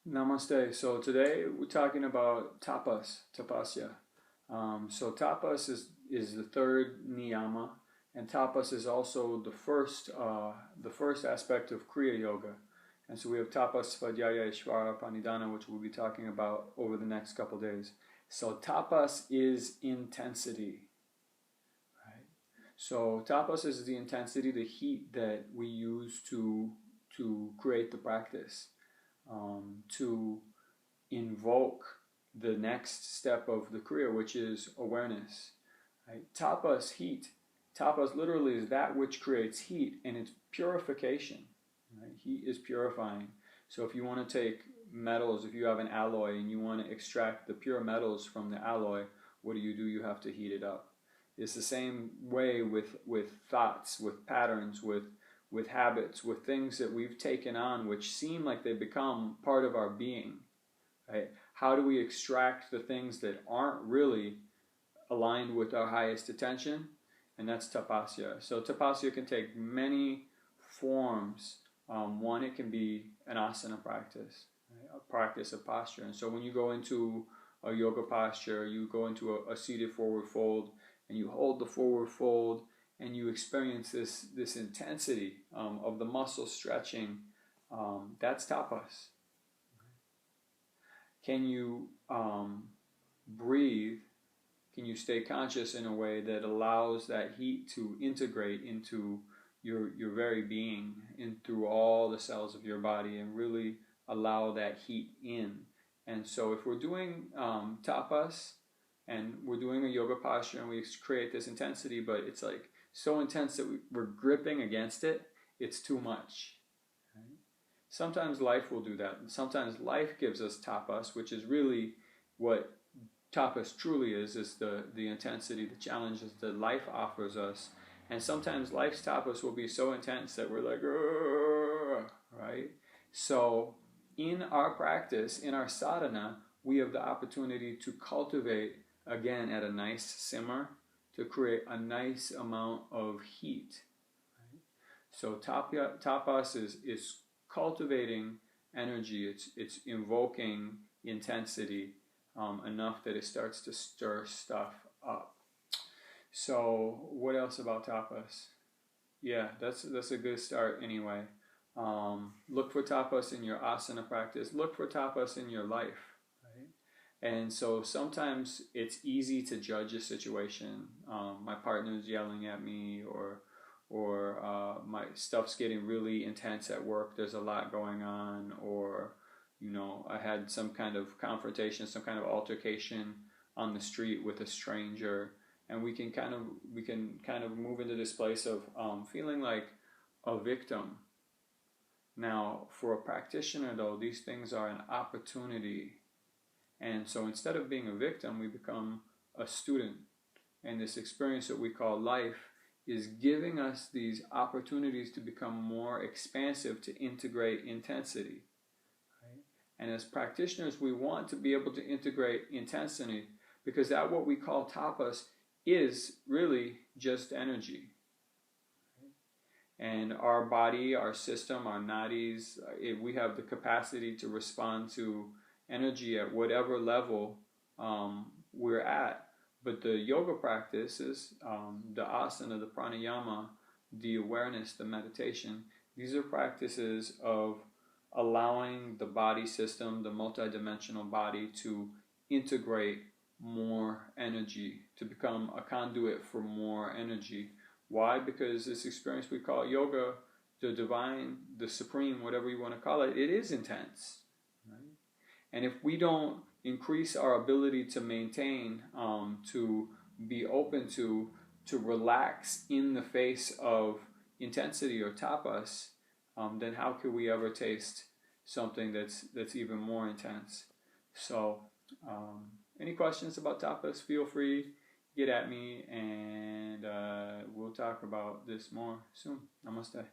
Namaste. So today we're talking about tapas, tapasya. So tapas is the third niyama, and tapas is also the first aspect of Kriya Yoga. And so we have tapas, svadhyaya, ishvara, pranidhana, which we'll be talking about over the next couple days. So tapas is intensity, right? So tapas is the intensity, the heat that we use to create the practice. To invoke the next step of the Kriya, which is awareness. Right? Tapas, heat. Tapas literally is that which creates heat, and it's purification. Right? Heat is purifying. So if you want to take metals, if you have an alloy and you want to extract the pure metals from the alloy, what do? You have to heat it up. It's the same way with thoughts, with patterns, with habits, with things that we've taken on which seem like they become part of our being. Right? How do we extract the things that aren't really aligned with our highest attention? And that's tapasya. So tapasya can take many forms. One, it can be an asana practice, right? A practice of posture. And so when you go into a yoga posture, you go into a seated forward fold, and you hold the forward fold, and you experience this intensity of the muscle stretching. That's tapas. Can you breathe? Can you stay conscious in a way that allows that heat to integrate into your very being, in through all the cells of your body, and really allow that heat in? And so if we're doing tapas, and we're doing a yoga posture, and we create this intensity, but it's like so intense that we're gripping against it, it's too much. Right? Sometimes life will do that. And sometimes life gives us tapas, which is really what tapas truly is the intensity, the challenges that life offers us. And sometimes life's tapas will be so intense that we're like, right? So in our practice, in our sadhana, we have the opportunity to cultivate, again, at a nice simmer, to create a nice amount of heat. Right? So tapas is cultivating energy, it's invoking intensity enough that it starts to stir stuff up. So what else about tapas? Yeah, that's a good start anyway. Look for tapas in your asana practice. Look for tapas in your life. And so sometimes it's easy to judge a situation. My partner's yelling at me, or my stuff's getting really intense at work. There's a lot going on, or I had some kind of confrontation, some kind of altercation on the street with a stranger, and we can kind of move into this place of feeling like a victim. Now, for a practitioner, though, these things are an opportunity. And so instead of being a victim, we become a student. And this experience that we call life is giving us these opportunities to become more expansive, to integrate intensity. Right? And as practitioners, we want to be able to integrate intensity, because that what we call tapas is really just energy. Right? And our body, our system, our nadis, we have the capacity to respond to energy at whatever level we're at. But the yoga practices, the asana, the pranayama, the awareness, the meditation, these are practices of allowing the body system, the multidimensional body, to integrate more energy, to become a conduit for more energy. Why? Because this experience we call yoga, the divine, the supreme, whatever you want to call it, it is intense. Right? And if we don't increase our ability to maintain, to be open to relax in the face of intensity or tapas, then how could we ever taste something that's even more intense? So, any questions about tapas, feel free, get at me, and we'll talk about this more soon. Namaste.